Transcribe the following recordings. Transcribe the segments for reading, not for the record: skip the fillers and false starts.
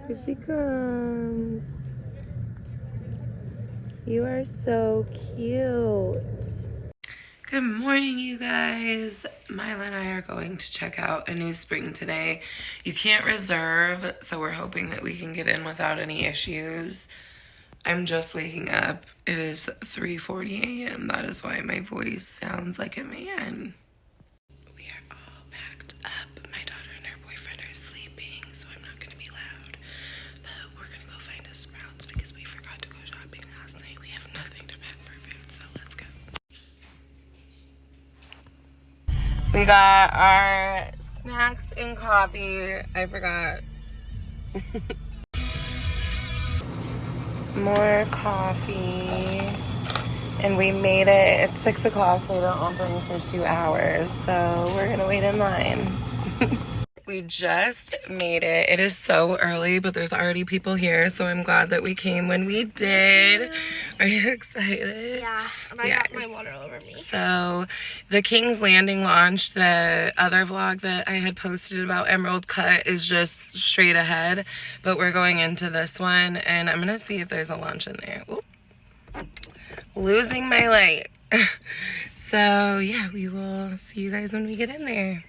Here she comes. You are so cute. Good morning, you guys. Mila and I are going to check out a new spring today. You can't reserve, so we're hoping that we can get in without any issues. I'm just waking up. It is 3:40 a.m. That is why my voice sounds like a man. We are all packed up. My daughter and her boyfriend are sleeping, so I'm not going to be loud. But we're going to go find a Sprouts because we forgot to go shopping last night. We have nothing to pack for food, so let's go. We got our snacks and coffee. I forgot. More coffee. And we made it. It's 6 o'clock. They don't open for 2 hours. So we're going to wait in line. We just made it. It is so early, but there's already people here. So I'm glad that we came when we did. Are you excited? Yeah, and I got my water over me. So the King's Landing launch, the other vlog that I had posted about Emerald Cut is just straight ahead. But we're going into this one, and I'm going to see if there's a launch in there. Oop. Losing my light. So yeah, we will see you guys when we get in there.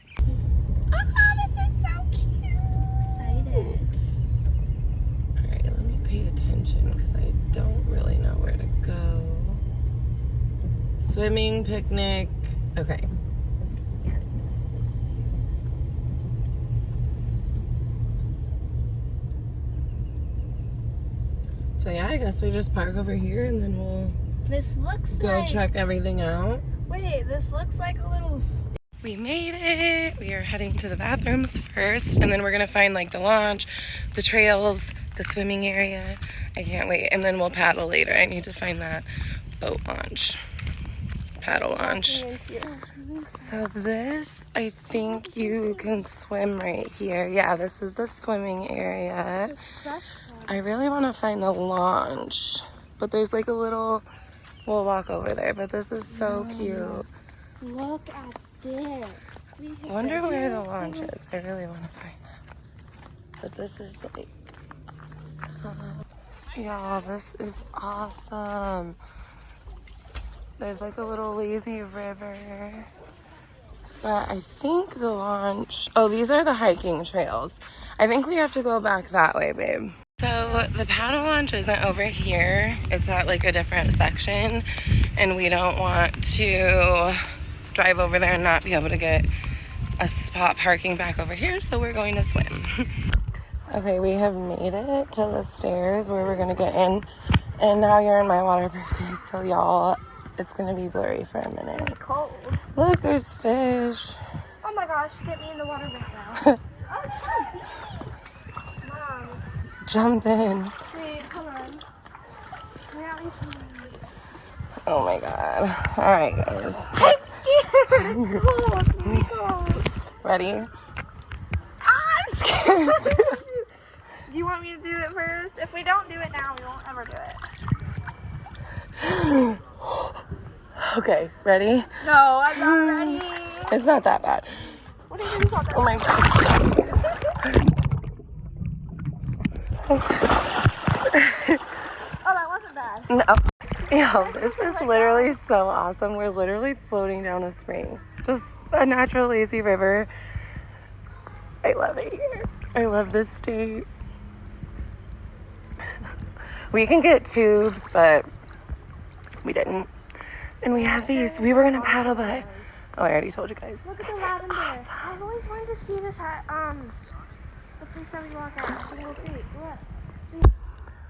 Don't really know where to go. Swimming, picnic. Okay. So yeah, I guess we just park over here and then we'll go check everything out. Wait, this looks like a little... We made it. We are heading to the bathrooms first, and then we're gonna find like the launch, the trails, the swimming area. I can't wait. And then we'll paddle later. I need to find that boat launch. Paddle launch. So this, I think you can swim right here. Yeah, this is the swimming area. I really want to find the launch. But there's like a little, we'll walk over there. But this is so cute. Look at this. I wonder where the launch is. I really want to find that. But this is like, y'all, this is awesome. There's like a little lazy river. But I think the launch, oh, these are the hiking trails. I think we have to go back that way, babe. So the paddle launch isn't over here. It's at like a different section. And we don't want to drive over there and not be able to get a spot parking back over here. So we're going to swim. Okay, we have made it to the stairs where we're gonna get in, and now you're in my waterproof case, so y'all, it's gonna be blurry for a minute. It's cold. Look, there's fish. Oh my gosh, get me in the water right now. Oh, it's so deep. Mom. Jumped in. Wait, come on. Oh my god. Alright, guys. I'm scared. It's cold. It's cold. Ready? I'm scared. Do you want me to do it first? If we don't do it now, we won't ever do it. Okay, ready? No, I'm not ready. It's not that bad. What are you doing? Oh my god. Oh, that wasn't bad. No. Yo, this is literally so awesome. We're literally floating down a spring. Just a natural lazy river. I love it here. I love this state. We can get tubes, but we didn't. And we have these. We were gonna paddle, but oh, I already told you guys. Look at the lavender. Awesome. I've always wanted to see this at the place that we walk at. Single Creek.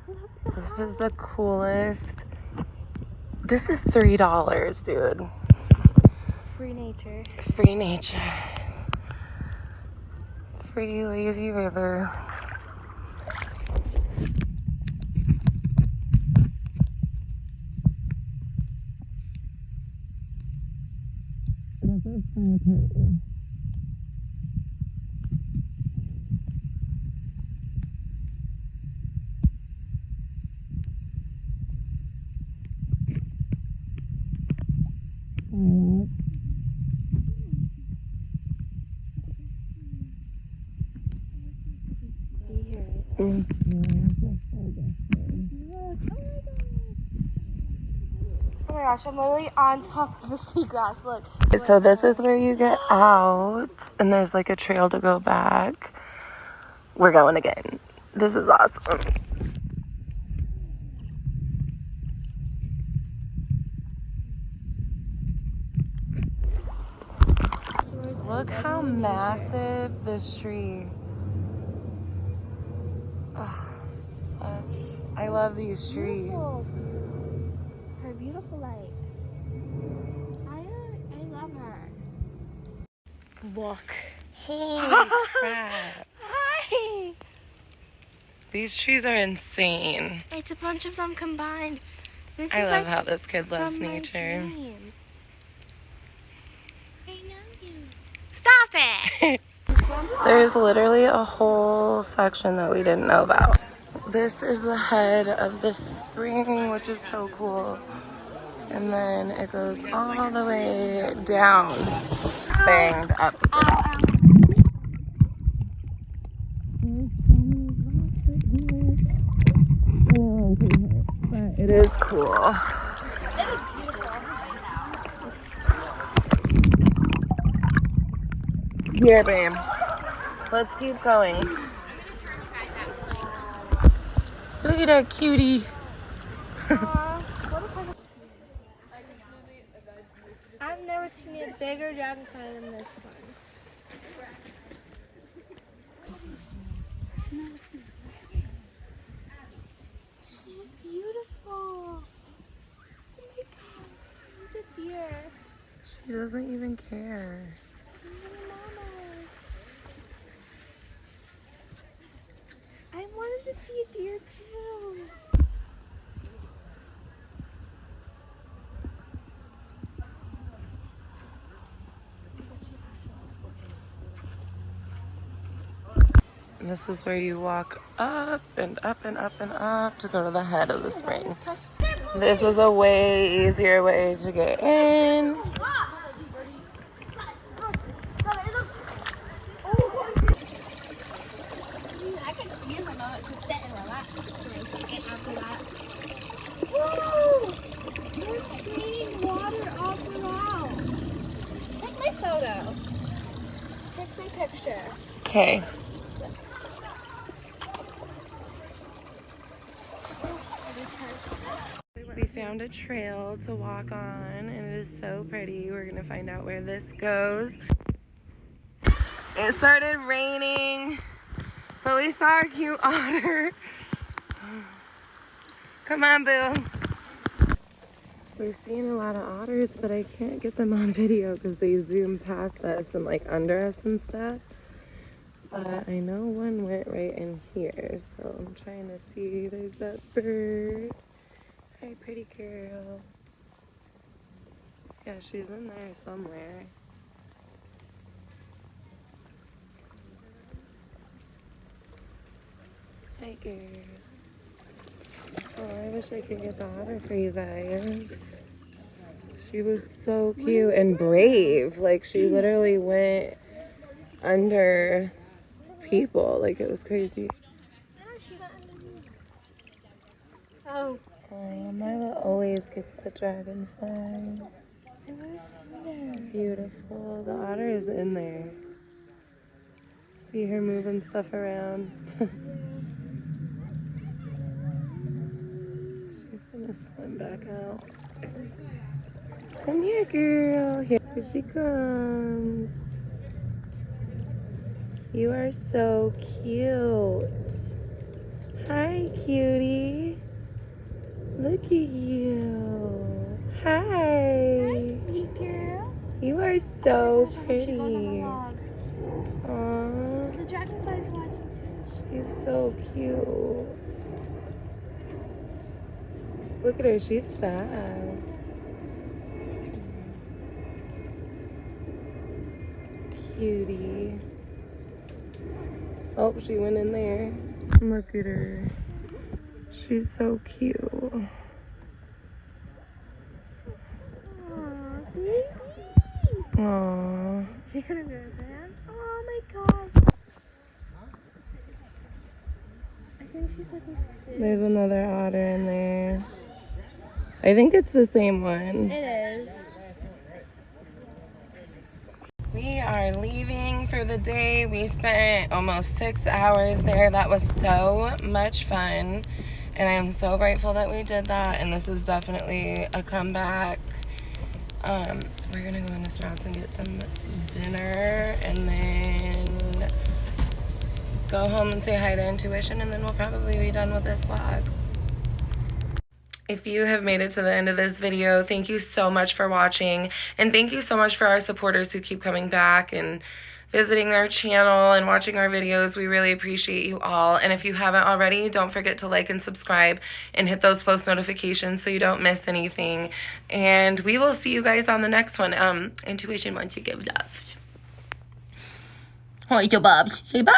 Look. This is the coolest. This is $3, dude. Free nature. Free nature. Free lazy river. Oh my gosh, I'm literally on top of the seagrass. Look. So this is where you get out, and there's like a trail to go back. We're going again. This is awesome. Look how massive this tree. Oh, I love these trees. Her beautiful light. I love her. Look. Holy crap. Hi. These trees are insane. It's a bunch of them combined. This I is love like how this kid loves from my nature. dreams. I know you. Stop it! There's literally a whole section that we didn't know about. This is the head of the spring, which is so cool. And then it goes all the way down, banged up. It is cool. Here, babe. Let's keep going. Look at that cutie. I've never seen a bigger dragonfly than this one. I've never seen it. She's beautiful. Oh my god. She's a deer. She doesn't even care. I wanted to see a deer too. And this is where you walk up and up and up and up to go to the head of the spring. This is a way easier way to get in. I can see them on it to sit and relax. Woo! You're spraying water all throughout. Take my photo. Take my picture. Okay. We found a trail to walk on, and it is so pretty. We're gonna find out where this goes. It started raining, but we saw a cute otter. Come on, Boo. We're seeing a lot of otters, but I can't get them on video because they zoom past us and like under us and stuff. But I know one went right in here, so I'm trying to see. There's that bird. Hi, pretty girl. Yeah, she's in there somewhere. Hi, girl. Oh, I wish I could get the otter for you guys. She was so cute and brave. Like, she literally went under people. Like, it was crazy. Oh. Oh, Mila always gets the dragonfly. I want to sit there. Beautiful. The otter is in there. See her moving stuff around. She's gonna swim back out. Come here, girl. Here she comes. You are so cute. Hi, cutie. Look at you. Hi. Sweet girl. You are so pretty. She goes on the log. Aww. The dragonfly's watching too. She's so cute. Look at her, she's fast. Cutie. Oh, she went in there. Look at her. She's so cute. Aww, baby. Aww. You're gonna do that? Oh my god. think she said this. There's another otter in there. I think it's the same one. It is. We are leaving for the day. We spent almost 6 hours there. That was so much fun. And I am so grateful that we did that. And this is definitely a comeback. We're gonna go into Sprouts and get some dinner and then go home and say hi to Intuition, and then we'll probably be done with this vlog. If you have made it to the end of this video, thank you so much for watching, and thank you so much for our supporters who keep coming back and visiting our channel and watching our videos. We really appreciate you all. And if you haven't already, don't forget to like and subscribe and hit those post notifications so you don't miss anything. And we will see you guys on the next one. Intuition wants to give love. Hi to Bobs. Say bye.